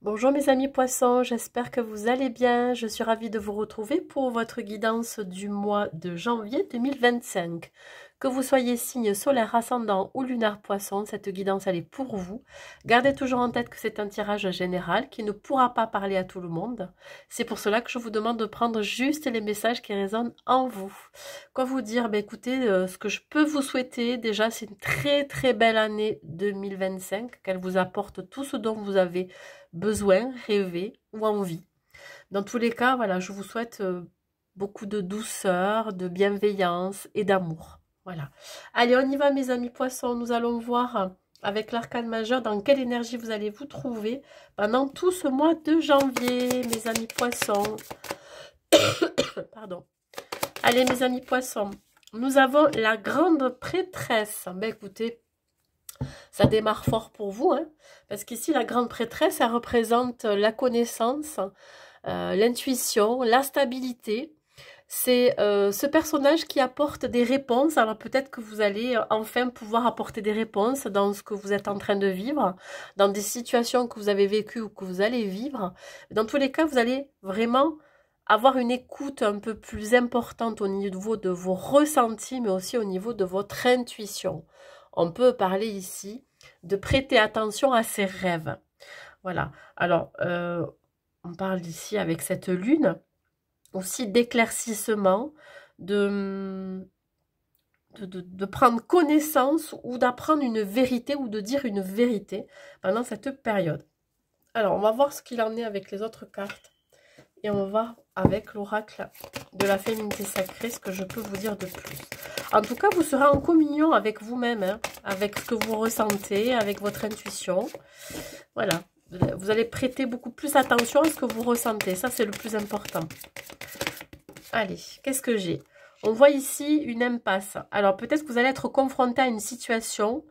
Bonjour mes amis poissons, j'espère que vous allez bien. Je suis ravie de vous retrouver pour votre guidance du mois de janvier 2025. Que vous soyez signe solaire, ascendant ou lunaire poisson, cette guidance elle est pour vous. Gardez toujours en tête que c'est un tirage général qui ne pourra pas parler à tout le monde. C'est pour cela que je vous demande de prendre juste les messages qui résonnent en vous. Quoi vous dire? Écoutez, ce que je peux vous souhaiter déjà, c'est une très belle année 2025, qu'elle vous apporte tout ce dont vous avez besoin, rêver ou envie. Dans tous les cas, voilà, je vous souhaite beaucoup de douceur, de bienveillance et d'amour. Voilà. Allez, on y va mes amis poissons. Nous allons voir avec l'arcane majeur dans quelle énergie vous allez vous trouver pendant tout ce mois de janvier, mes amis poissons. Pardon. Allez mes amis poissons, nous avons la grande prêtresse. Écoutez, ça démarre fort pour vous, hein, parce qu'ici, la grande prêtresse, elle représente la connaissance, l'intuition, la stabilité. C'est ce personnage qui apporte des réponses. Alors peut-être que vous allez enfin pouvoir apporter des réponses dans ce que vous êtes en train de vivre, dans des situations que vous avez vécues ou que vous allez vivre. Dans tous les cas, vous allez vraiment avoir une écoute un peu plus importante au niveau de vos ressentis, mais aussi au niveau de votre intuition. On peut parler ici de prêter attention à ses rêves. Voilà. Alors, on parle ici avec cette lune aussi d'éclaircissement, de prendre connaissance ou d'apprendre une vérité ou de dire une vérité pendant cette période. Alors, on va voir ce qu'il en est avec les autres cartes. Et on va voir avec l'oracle de la féminité sacrée ce que je peux vous dire de plus. En tout cas, vous serez en communion avec vous-même, hein, avec ce que vous ressentez, avec votre intuition. Voilà. Vous allez prêter beaucoup plus attention à ce que vous ressentez. Ça, c'est le plus important. Allez, qu'est-ce que j'ai? On voit ici une impasse. Alors, peut-être que vous allez être confronté à une situation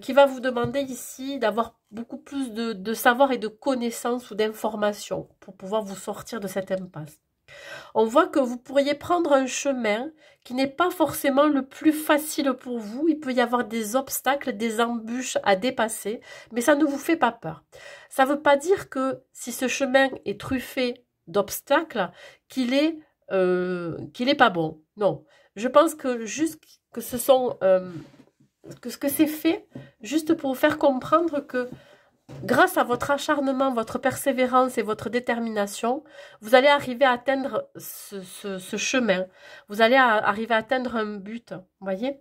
qui va vous demander ici d'avoir beaucoup plus de savoir et de connaissances ou d'informations pour pouvoir vous sortir de cette impasse. On voit que vous pourriez prendre un chemin qui n'est pas forcément le plus facile pour vous. Il peut y avoir des obstacles, des embûches à dépasser, mais ça ne vous fait pas peur. Ça ne veut pas dire que si ce chemin est truffé d'obstacles, qu'il est pas bon. Non. Je pense que juste que ce sont que c'est fait juste pour vous faire comprendre que grâce à votre acharnement, votre persévérance et votre détermination, vous allez arriver à atteindre ce chemin. Vous allez arriver à atteindre un but. Vous voyez?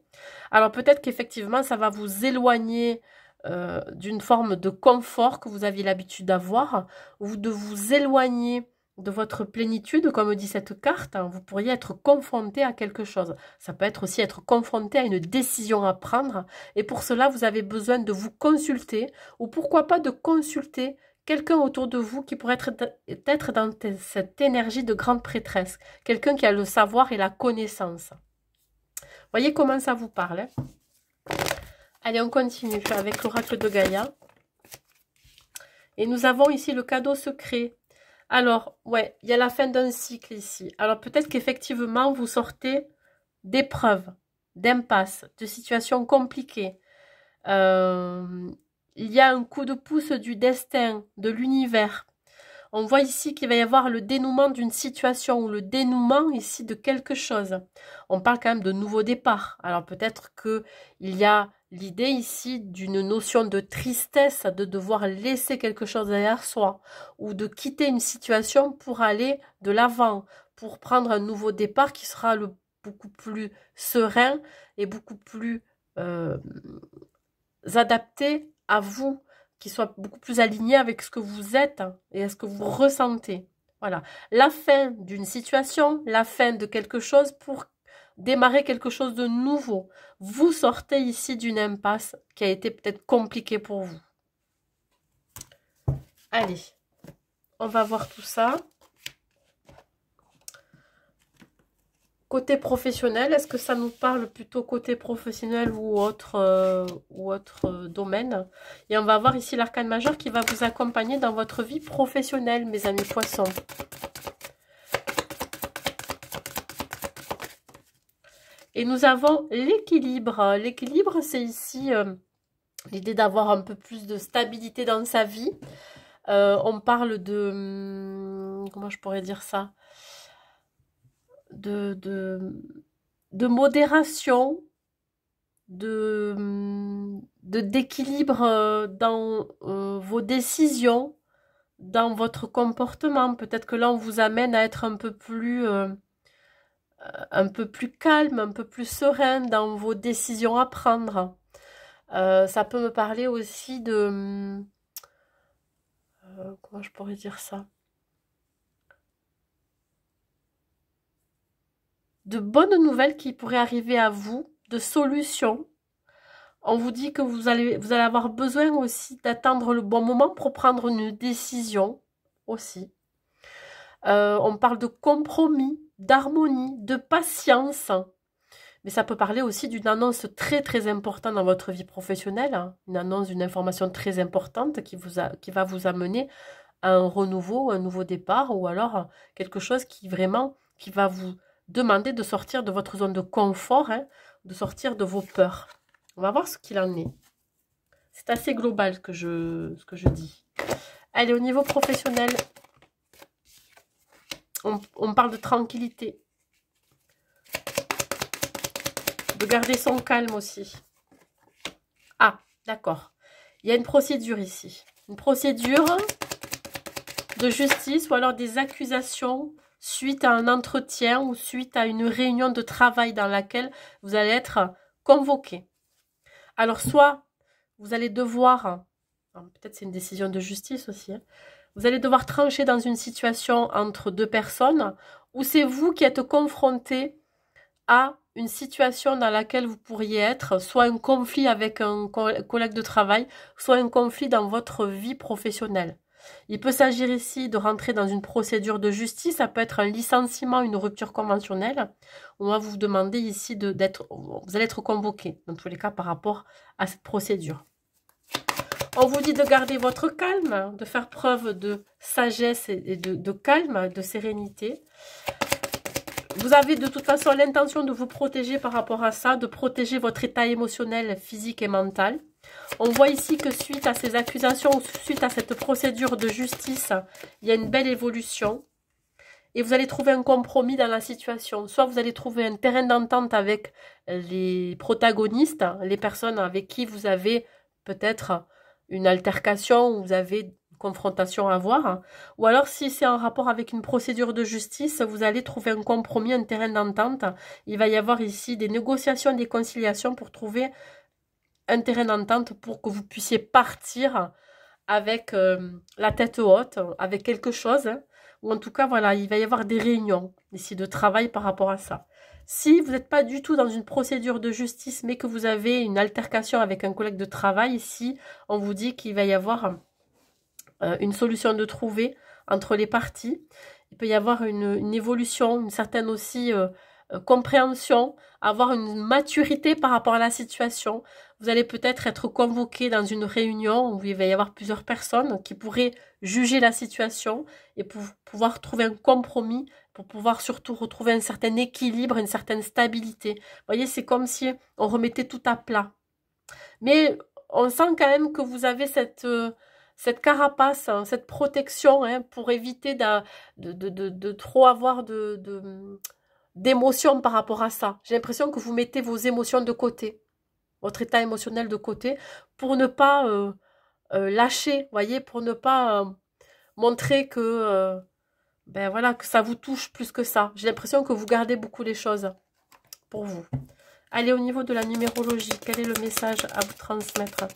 Alors peut-être qu'effectivement, ça va vous éloigner d'une forme de confort que vous aviez l'habitude d'avoir, ou de vous éloigner de votre plénitude, comme dit cette carte. Vous pourriez être confronté à quelque chose. Ça peut être aussi être confronté à une décision à prendre. Et pour cela, vous avez besoin de vous consulter, ou pourquoi pas de consulter quelqu'un autour de vous qui pourrait être dans cette énergie de grande prêtresse. Quelqu'un qui a le savoir et la connaissance. Voyez comment ça vous parle, hein? Allez, on continue avec l'oracle de Gaïa. Et nous avons ici le cadeau secret. Alors, ouais, il y a la fin d'un cycle ici. Alors, peut-être qu'effectivement, vous sortez d'épreuves, d'impasses, de situations compliquées. Il y a un coup de pouce du destin, de l'univers. On voit ici qu'il va y avoir le dénouement d'une situation ou le dénouement ici de quelque chose. On parle quand même de nouveau départ. Alors peut-être qu'il y a l'idée ici d'une notion de tristesse, de devoir laisser quelque chose derrière soi ou de quitter une situation pour aller de l'avant, pour prendre un nouveau départ qui sera beaucoup plus serein et beaucoup plus adapté à vous, qui soit beaucoup plus aligné avec ce que vous êtes et à ce que vous ressentez. Voilà. La fin d'une situation, la fin de quelque chose pour démarrer quelque chose de nouveau. Vous sortez ici d'une impasse qui a été peut-être compliquée pour vous. Allez, on va voir tout ça. Côté professionnel, est-ce que ça nous parle plutôt côté professionnel ou autre domaine? Et on va voir ici l'arcane majeur qui va vous accompagner dans votre vie professionnelle, mes amis poissons. Et nous avons l'équilibre. L'équilibre, c'est ici l'idée d'avoir un peu plus de stabilité dans sa vie. On parle de... Comment je pourrais dire ça? De, de, de modération, d'équilibre dans vos décisions, dans votre comportement. Peut-être que là, on vous amène à être un peu plus calme, un peu plus serein dans vos décisions à prendre. Ça peut me parler aussi de... comment je pourrais dire ça? De bonnes nouvelles qui pourraient arriver à vous, de solutions. On vous dit que vous allez avoir besoin aussi d'attendre le bon moment pour prendre une décision aussi. On parle de compromis, d'harmonie, de patience. Mais ça peut parler aussi d'une annonce très très importante dans votre vie professionnelle, hein. Une annonce, une information très importante qui va vous amener à un renouveau, un nouveau départ, ou alors quelque chose qui va vous demander de sortir de votre zone de confort, hein, de sortir de vos peurs. On va voir ce qu'il en est. C'est assez global ce que je dis. Allez, au niveau professionnel, on parle de tranquillité. De garder son calme aussi. Ah, d'accord. Il y a une procédure ici. Une procédure de justice ou alors des accusations suite à un entretien ou suite à une réunion de travail dans laquelle vous allez être convoqué. Alors, soit vous allez devoir, peut-être c'est une décision de justice aussi, hein, vous allez devoir trancher dans une situation entre deux personnes ou c'est vous qui êtes confronté à une situation dans laquelle vous pourriez être, soit un conflit avec un collègue de travail, soit un conflit dans votre vie professionnelle. Il peut s'agir ici de rentrer dans une procédure de justice, ça peut être un licenciement, une rupture conventionnelle. On va vous demander ici vous allez être convoqué, dans tous les cas par rapport à cette procédure. On vous dit de garder votre calme, de faire preuve de sagesse et de calme, de sérénité. Vous avez de toute façon l'intention de vous protéger par rapport à ça, de protéger votre état émotionnel, physique et mental. On voit ici que suite à ces accusations, suite à cette procédure de justice, il y a une belle évolution. Et vous allez trouver un compromis dans la situation. Soit vous allez trouver un terrain d'entente avec les protagonistes, les personnes avec qui vous avez peut-être une altercation, ou vous avez confrontation à avoir, ou alors si c'est en rapport avec une procédure de justice, vous allez trouver un compromis, un terrain d'entente. Il va y avoir ici des négociations, des conciliations pour trouver un terrain d'entente pour que vous puissiez partir avec la tête haute, avec quelque chose, hein, ou en tout cas, voilà, il va y avoir des réunions ici de travail par rapport à ça. Si vous n'êtes pas du tout dans une procédure de justice, mais que vous avez une altercation avec un collègue de travail, ici, on vous dit qu'il va y avoir une solution de trouver entre les parties. Il peut y avoir une évolution, une certaine aussi compréhension, avoir une maturité par rapport à la situation. Vous allez peut-être être convoqué dans une réunion où il va y avoir plusieurs personnes qui pourraient juger la situation et pour pouvoir trouver un compromis, pour pouvoir surtout retrouver un certain équilibre, une certaine stabilité. Vous voyez, c'est comme si on remettait tout à plat. Mais on sent quand même que vous avez cette carapace, hein, cette protection, hein, pour éviter de trop avoir d'émotions par rapport à ça. J'ai l'impression que vous mettez vos émotions de côté, votre état émotionnel de côté, pour ne pas lâcher, voyez, pour ne pas montrer que, ben voilà, que ça vous touche plus que ça. J'ai l'impression que vous gardez beaucoup les choses pour vous. Allez, au niveau de la numérologie, quel est le message à vous transmettre?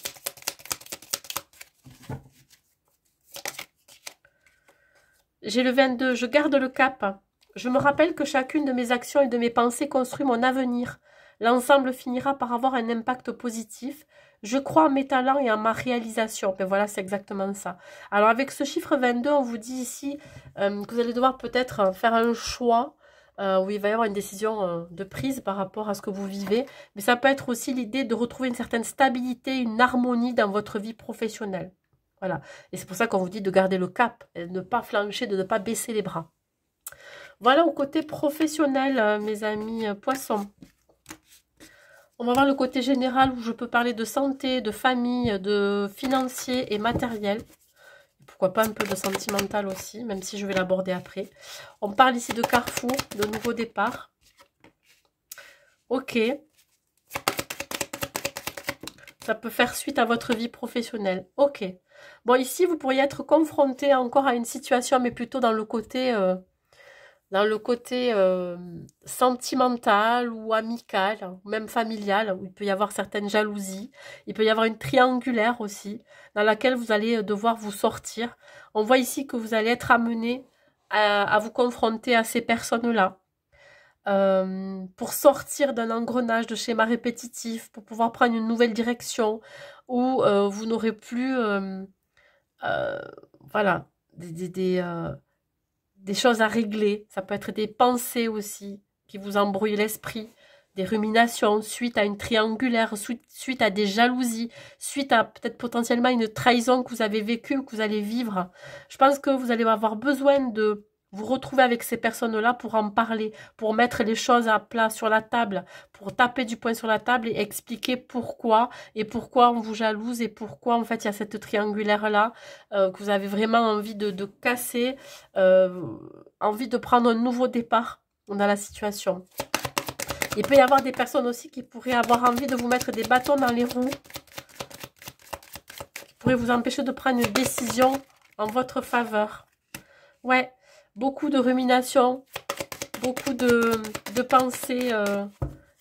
J'ai le 22, je garde le cap. Je me rappelle que chacune de mes actions et de mes pensées construit mon avenir. L'ensemble finira par avoir un impact positif. Je crois en mes talents et en ma réalisation. Ben voilà, c'est exactement ça. Alors avec ce chiffre 22, on vous dit ici que vous allez devoir peut-être faire un choix où il va y avoir une décision de prise par rapport à ce que vous vivez. Mais ça peut être aussi l'idée de retrouver une certaine stabilité, une harmonie dans votre vie professionnelle. Voilà. Et c'est pour ça qu'on vous dit de garder le cap, de ne pas flancher, de ne pas baisser les bras. Voilà au côté professionnel, mes amis poissons. On va voir le côté général où je peux parler de santé, de famille, de financier et matériel. pourquoi pas un peu de sentimental aussi, même si je vais l'aborder après. On parle ici de carrefour, de nouveau départ. Ok. Ça peut faire suite à votre vie professionnelle. Ok. Bon, ici, vous pourriez être confronté encore à une situation, mais plutôt dans le côté sentimental ou amical, ou même familial, où il peut y avoir certaines jalousies. Il peut y avoir une triangulaire aussi, dans laquelle vous allez devoir vous sortir. On voit ici que vous allez être amené à vous confronter à ces personnes-là. Pour sortir d'un engrenage de schéma répétitif, pour pouvoir prendre une nouvelle direction, où vous n'aurez plus voilà, des choses à régler. Ça peut être des pensées aussi qui vous embrouillent l'esprit, des ruminations suite à une triangulaire, suite à des jalousies, suite à peut-être potentiellement une trahison que vous avez vécue ou que vous allez vivre. Je pense que vous allez avoir besoin de vous retrouver avec ces personnes-là pour en parler, pour mettre les choses à plat sur la table, pour taper du poing sur la table et expliquer pourquoi et pourquoi on vous jalouse et pourquoi en fait il y a cette triangulaire-là que vous avez vraiment envie de casser, envie de prendre un nouveau départ dans la situation. Il peut y avoir des personnes aussi qui pourraient avoir envie de vous mettre des bâtons dans les roues, qui pourraient vous empêcher de prendre une décision en votre faveur. Ouais. Beaucoup de ruminations, beaucoup de pensées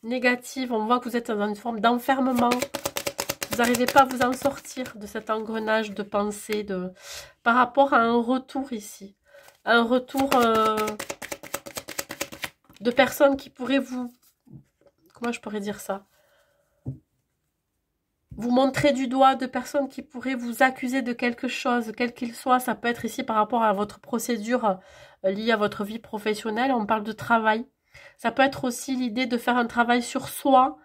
négatives. On voit que vous êtes dans une forme d'enfermement. Vous n'arrivez pas à vous en sortir de cet engrenage de pensée par rapport à un retour ici. Un retour de personnes qui pourraient vous... Comment je pourrais dire ça? Vous montrer du doigt, de personnes qui pourraient vous accuser de quelque chose, quel qu'il soit. Ça peut être ici par rapport à votre procédure liée à votre vie professionnelle. On parle de travail. Ça peut être aussi l'idée de faire un travail sur soi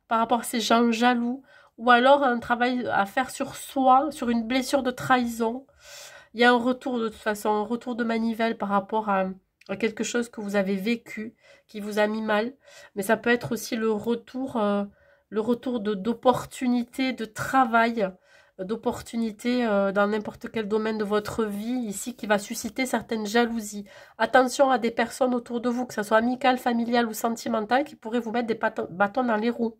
par rapport à ces gens jaloux. Ou alors un travail à faire sur soi, sur une blessure de trahison. Il y a un retour de toute façon, un retour de manivelle par rapport à quelque chose que vous avez vécu, qui vous a mis mal. Mais ça peut être aussi le retour d'opportunités de travail, d'opportunités dans n'importe quel domaine de votre vie, ici, qui va susciter certaines jalousies. Attention à des personnes autour de vous, que ce soit amicales, familiales ou sentimentales, qui pourraient vous mettre des bâtons dans les roues,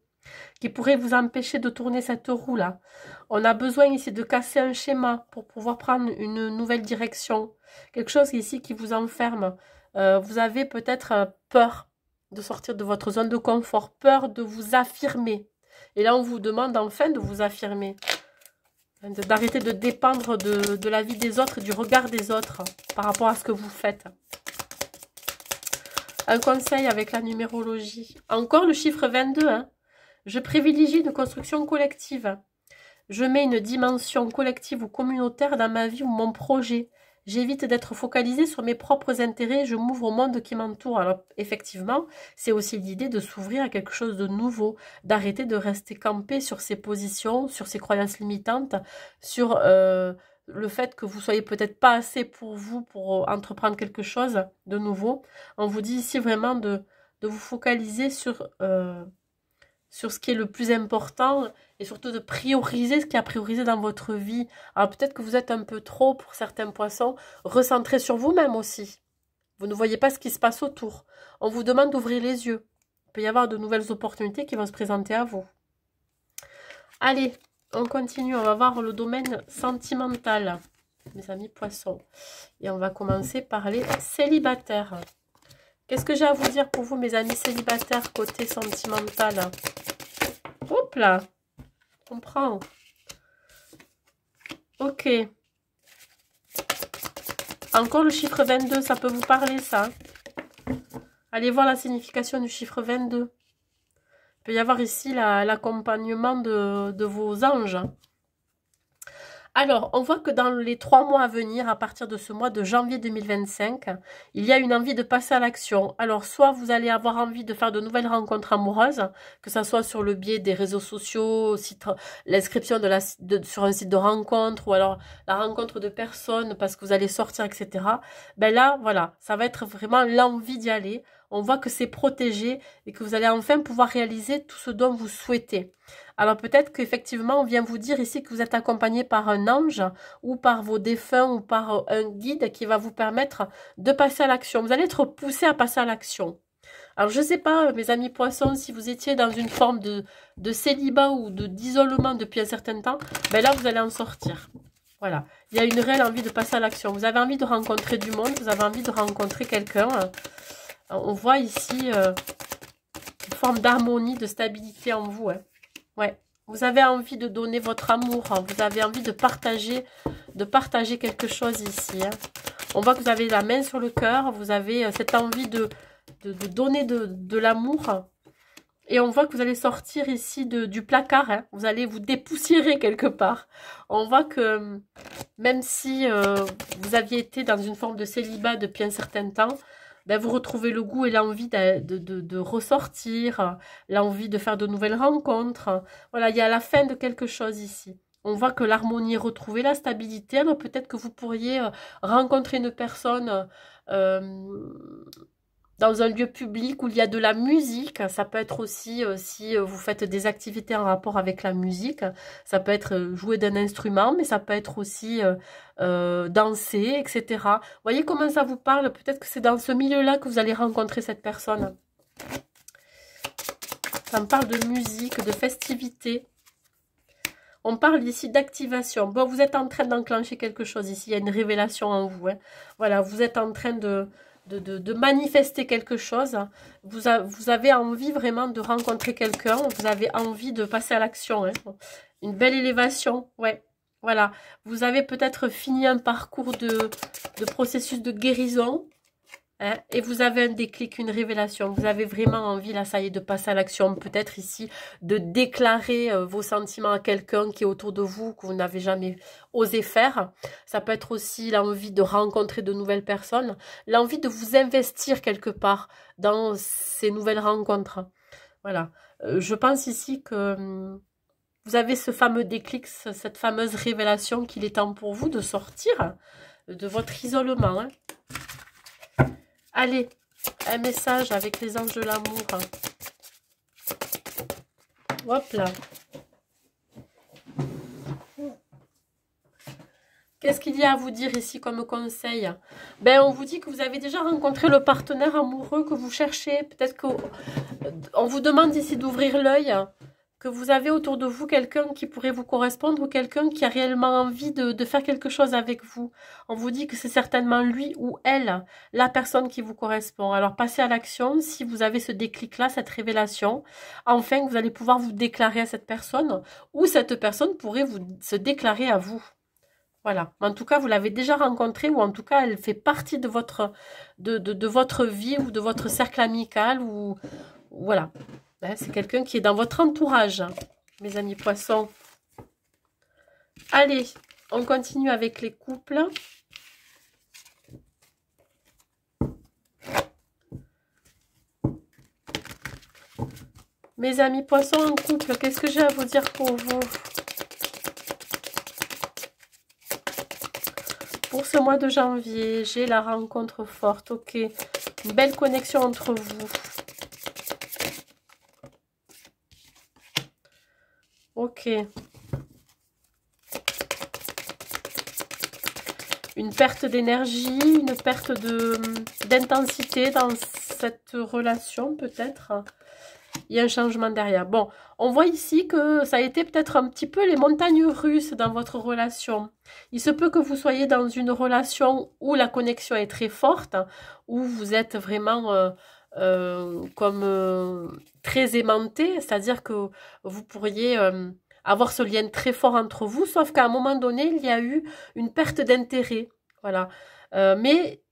qui pourraient vous empêcher de tourner cette roue-là. On a besoin ici de casser un schéma pour pouvoir prendre une nouvelle direction. Quelque chose ici qui vous enferme. Vous avez peut-être peur de sortir de votre zone de confort, peur de vous affirmer. Et là, on vous demande enfin de vous affirmer, d'arrêter de dépendre de la vie des autres, du regard des autres par rapport à ce que vous faites. Un conseil avec la numérologie. Encore le chiffre 22. Hein. Je privilégie une construction collective. Je mets une dimension collective ou communautaire dans ma vie ou mon projet. J'évite d'être focalisée sur mes propres intérêts, je m'ouvre au monde qui m'entoure. Alors, effectivement, c'est aussi l'idée de s'ouvrir à quelque chose de nouveau, d'arrêter de rester campé sur ses positions, sur ses croyances limitantes, sur le fait que vous soyez peut-être pas assez pour vous pour entreprendre quelque chose de nouveau. On vous dit ici vraiment de vous focaliser sur ce qui est le plus important et surtout de prioriser ce qui a priorisé dans votre vie. Alors peut-être que vous êtes un peu trop, pour certains poissons, recentré sur vous-même aussi. Vous ne voyez pas ce qui se passe autour. On vous demande d'ouvrir les yeux. Il peut y avoir de nouvelles opportunités qui vont se présenter à vous. Allez, on continue. On va voir le domaine sentimental, mes amis poissons. Et on va commencer par les célibataires. Qu'est-ce que j'ai à vous dire pour vous, mes amis célibataires, côté sentimental? Hop là, on comprend. Ok. Encore le chiffre 22, ça peut vous parler, ça. Allez voir la signification du chiffre 22. Il peut y avoir ici l'accompagnement de vos anges. Alors, on voit que dans les 3 mois à venir, à partir de ce mois de janvier 2025, il y a une envie de passer à l'action. Alors, soit vous allez avoir envie de faire de nouvelles rencontres amoureuses, que ce soit sur le biais des réseaux sociaux, l'inscription sur un site de rencontre, ou alors la rencontre de personnes parce que vous allez sortir, etc. Ben là, voilà, ça va être vraiment l'envie d'y aller. On voit que c'est protégé et que vous allez enfin pouvoir réaliser tout ce dont vous souhaitez. Alors peut-être qu'effectivement, on vient vous dire ici que vous êtes accompagné par un ange ou par vos défunts ou par un guide qui va vous permettre de passer à l'action. Vous allez être poussé à passer à l'action. Alors je ne sais pas, mes amis poissons, si vous étiez dans une forme de célibat ou d'isolement depuis un certain temps, ben là vous allez en sortir. Voilà, il y a une réelle envie de passer à l'action. Vous avez envie de rencontrer du monde, vous avez envie de rencontrer quelqu'un. On voit ici une forme d'harmonie, de stabilité en vous. Hein. Ouais. Vous avez envie de donner votre amour, hein. Vous avez envie de partager quelque chose ici. Hein. On voit que vous avez la main sur le cœur, vous avez cette envie de donner de l'amour. Et on voit que vous allez sortir ici du placard. Hein. Vous allez vous dépoussiérer quelque part. On voit que même si vous aviez été dans une forme de célibat depuis un certain temps, ben vous retrouvez le goût et l'envie de ressortir, l'envie de faire de nouvelles rencontres. Voilà, il y a la fin de quelque chose ici. On voit que l'harmonie est retrouvée, la stabilité. Alors peut-être que vous pourriez rencontrer une personne dans un lieu public où il y a de la musique. Ça peut être aussi, si vous faites des activités en rapport avec la musique, ça peut être jouer d'un instrument, mais ça peut être aussi danser, etc. Vous voyez comment ça vous parle? Peut-être que c'est dans ce milieu-là que vous allez rencontrer cette personne. Ça me parle de musique, de festivité. On parle ici d'activation. Bon, vous êtes en train d'enclencher quelque chose ici. Il y a une révélation en vous. Hein. Voilà, vous êtes en train de manifester quelque chose. Vous avez envie vraiment de rencontrer quelqu'un. Vous avez envie de passer à l'action. Hein. Une belle élévation. Ouais. Voilà. Vous avez peut-être fini un parcours de processus de guérison. Hein, et vous avez un déclic, une révélation. Vous avez vraiment envie, là, ça y est, de passer à l'action. Peut-être ici, de déclarer vos sentiments à quelqu'un qui est autour de vous, que vous n'avez jamais osé faire. Ça peut être aussi l'envie de rencontrer de nouvelles personnes. L'envie de vous investir quelque part dans ces nouvelles rencontres. Voilà. Je pense ici que vous avez ce fameux déclic, cette fameuse révélation qu'il est temps pour vous de sortir de votre isolement. Hein. Allez, un message avec les anges de l'amour. Hop là. Qu'est-ce qu'il y a à vous dire ici comme conseil? Ben, on vous dit que vous avez déjà rencontré le partenaire amoureux que vous cherchez. Peut-être qu'on vous demande ici d'ouvrir l'œil. Que vous avez autour de vous quelqu'un qui pourrait vous correspondre ou quelqu'un qui a réellement envie de faire quelque chose avec vous. On vous dit que c'est certainement lui ou elle, la personne qui vous correspond. Alors passez à l'action si vous avez ce déclic-là, cette révélation. Enfin, vous allez pouvoir vous déclarer à cette personne ou cette personne pourrait se déclarer à vous. Voilà. En tout cas, vous l'avez déjà rencontrée ou en tout cas, elle fait partie de votre vie ou de votre cercle amical ou voilà. C'est quelqu'un qui est dans votre entourage, mes amis poissons. Allez, on continue avec les couples. Mes amis poissons en couple, qu'est-ce que j'ai à vous dire pour vous? Pour ce mois de janvier, j'ai la rencontre forte, ok. Une belle connexion entre vous. Ok. Une perte d'énergie, une perte d'intensité dans cette relation peut-être. Il y a un changement derrière. Bon, on voit ici que ça a été peut-être un petit peu les montagnes russes dans votre relation. Il se peut que vous soyez dans une relation où la connexion est très forte, où vous êtes vraiment très aimanté, c'est-à-dire que vous pourriez avoir ce lien très fort entre vous, sauf qu'à un moment donné, il y a eu une perte d'intérêt. Voilà. Mais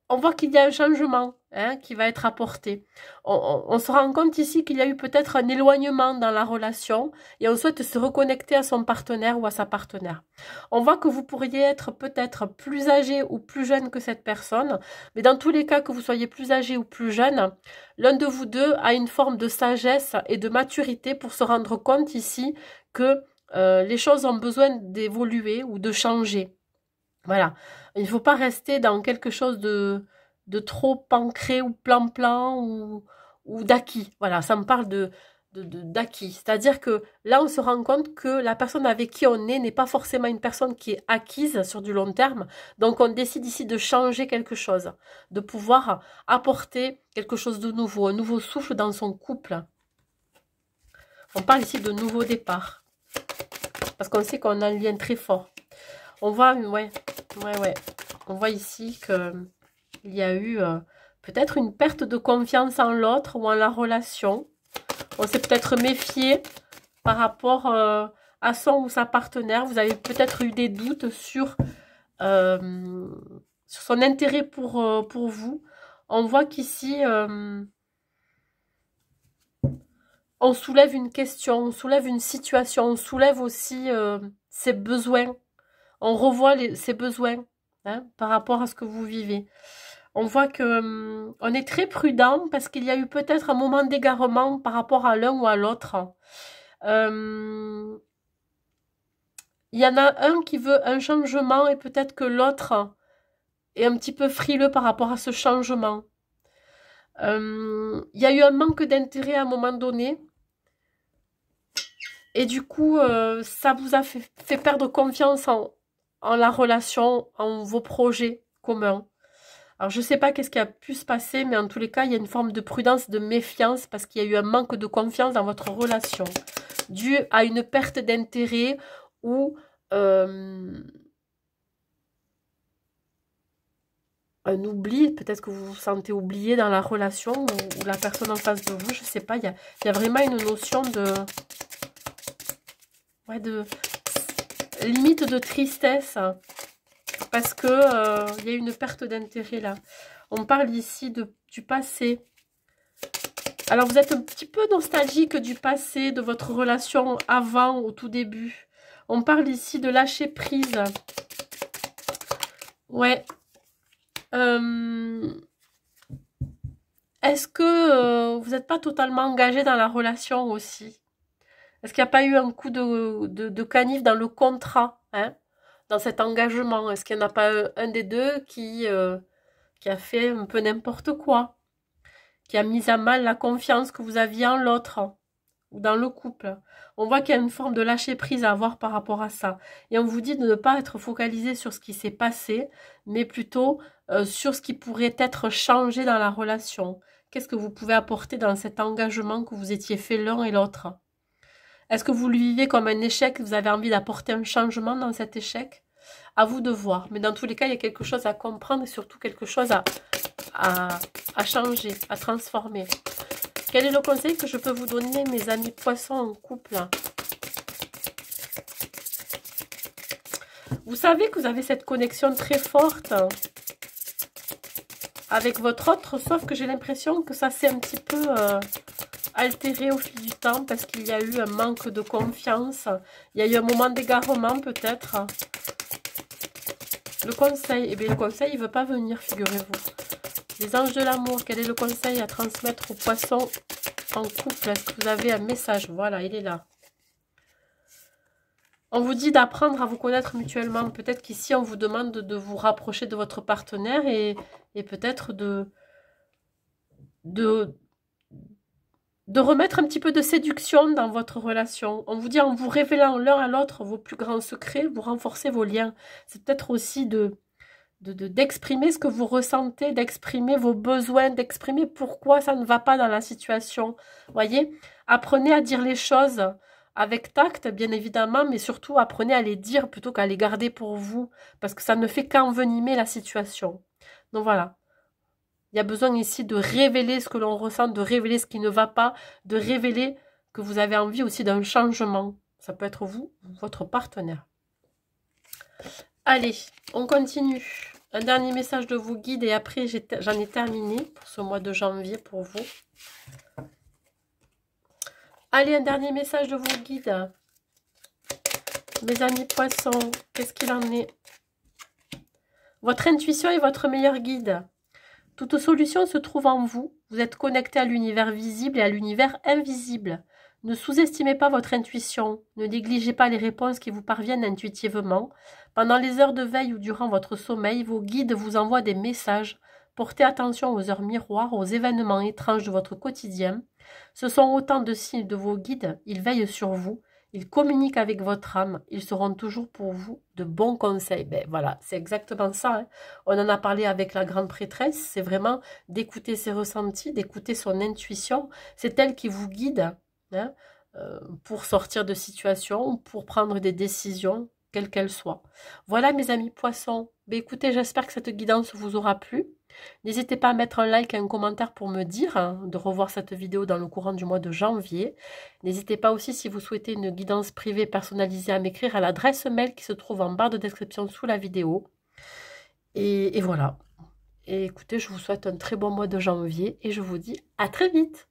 on voit qu'il y a un changement qui va être apporté. On se rend compte ici qu'il y a eu peut-être un éloignement dans la relation et on souhaite se reconnecter à son partenaire ou à sa partenaire. On voit que vous pourriez être peut-être plus âgé ou plus jeune que cette personne, mais dans tous les cas, que vous soyez plus âgé ou plus jeune, l'un de vous deux a une forme de sagesse et de maturité pour se rendre compte ici que les choses ont besoin d'évoluer ou de changer. Voilà. Il ne faut pas rester dans quelque chose trop ancré ou plan-plan ou d'acquis. Voilà, ça me parle d'acquis. C'est-à-dire que là, on se rend compte que la personne avec qui on est n'est pas forcément une personne qui est acquise sur du long terme. Donc, on décide ici de changer quelque chose, de pouvoir apporter quelque chose de nouveau, un nouveau souffle dans son couple. On parle ici de nouveau départ. Parce qu'on sait qu'on a un lien très fort. On voit, ouais. On voit ici qu'il y a eu peut-être une perte de confiance en l'autre ou en la relation. On s'est peut-être méfié par rapport à son ou sa partenaire. Vous avez peut-être eu des doutes sur son intérêt pour vous. On voit qu'ici, on soulève une question, on soulève une situation, on soulève aussi ses besoins. On revoit ses besoins par rapport à ce que vous vivez. On voit que on est très prudent parce qu'il y a eu peut-être un moment d'égarement par rapport à l'un ou à l'autre. Il y en a un qui veut un changement et peut-être que l'autre est un petit peu frileux par rapport à ce changement. Il y a eu un manque d'intérêt à un moment donné. Et du coup, ça vous a fait perdre confiance en la relation, en vos projets communs. Alors, je ne sais pas qu'est-ce qui a pu se passer, mais en tous les cas, il y a une forme de prudence, de méfiance, parce qu'il y a eu un manque de confiance dans votre relation, dû à une perte d'intérêt ou un oubli. Peut-être que vous vous sentez oublié dans la relation ou la personne en face de vous, je ne sais pas. Il y a vraiment une notion de limite de tristesse. Parce que y a une perte d'intérêt là. On parle ici du passé. Alors vous êtes un petit peu nostalgique du passé, de votre relation avant, au tout début. On parle ici de lâcher prise. Ouais. Est-ce que vous n'êtes pas totalement engagé dans la relation aussi? Est-ce qu'il n'y a pas eu un coup de canif dans le contrat, dans cet engagement? Est-ce qu'il n'y en a pas un des deux qui a fait un peu n'importe quoi, qui a mis à mal la confiance que vous aviez en l'autre ou dans le couple? On voit qu'il y a une forme de lâcher prise à avoir par rapport à ça. Et on vous dit de ne pas être focalisé sur ce qui s'est passé, mais plutôt sur ce qui pourrait être changé dans la relation. Qu'est-ce que vous pouvez apporter dans cet engagement que vous étiez fait l'un et l'autre? Est-ce que vous le vivez comme un échec? Vous avez envie d'apporter un changement dans cet échec? À vous de voir. Mais dans tous les cas, il y a quelque chose à comprendre et surtout quelque chose à changer, à transformer. Quel est le conseil que je peux vous donner, mes amis poissons en couple? Vous savez que vous avez cette connexion très forte avec votre autre, sauf que j'ai l'impression que ça s'est un petit peu altéré au fil du temps parce qu'il y a eu un manque de confiance. Il y a eu un moment d'égarement peut-être. Le conseil, eh bien le conseil il ne veut pas venir, figurez-vous. Les anges de l'amour, quel est le conseil à transmettre aux poissons en couple? Est-ce que vous avez un message? Voilà, il est là. On vous dit d'apprendre à vous connaître mutuellement. Peut-être qu'ici, on vous demande de vous rapprocher de votre partenaire et peut-être de remettre un petit peu de séduction dans votre relation. On vous dit en vous révélant l'un à l'autre vos plus grands secrets, vous renforcez vos liens. C'est peut-être aussi d'exprimer ce que vous ressentez, d'exprimer vos besoins, d'exprimer pourquoi ça ne va pas dans la situation. Voyez, apprenez à dire les choses avec tact, bien évidemment, mais surtout apprenez à les dire plutôt qu'à les garder pour vous, parce que ça ne fait qu'envenimer la situation. Donc voilà. Il y a besoin ici de révéler ce que l'on ressent, de révéler ce qui ne va pas, de révéler que vous avez envie aussi d'un changement. Ça peut être vous ou votre partenaire. Allez, on continue. Un dernier message de vos guides et après j'en ai terminé pour ce mois de janvier pour vous. Allez, un dernier message de vos guides. Mes amis poissons, qu'est-ce qu'il en est? Votre intuition est votre meilleur guide. Toute solution se trouve en vous. Vous êtes connecté à l'univers visible et à l'univers invisible. Ne sous-estimez pas votre intuition. Ne négligez pas les réponses qui vous parviennent intuitivement. Pendant les heures de veille ou durant votre sommeil, vos guides vous envoient des messages Portez attention aux heures miroirs, aux événements étranges de votre quotidien. Ce sont autant de signes de vos guides. Ils veillent sur vous. Ils communiquent avec votre âme. Ils seront toujours pour vous de bons conseils. Ben voilà, c'est exactement ça. Hein. On en a parlé avec la grande prêtresse. C'est vraiment d'écouter ses ressentis, d'écouter son intuition. C'est elle qui vous guide, hein, pour sortir de situations, pour prendre des décisions, quelles qu'elles soient. Voilà mes amis poissons. Ben écoutez, j'espère que cette guidance vous aura plu. N'hésitez pas à mettre un like et un commentaire pour me dire de revoir cette vidéo dans le courant du mois de janvier. N'hésitez pas aussi, si vous souhaitez une guidance privée personnalisée, à m'écrire à l'adresse mail qui se trouve en barre de description sous la vidéo. Et voilà. Et écoutez, je vous souhaite un très bon mois de janvier et je vous dis à très vite.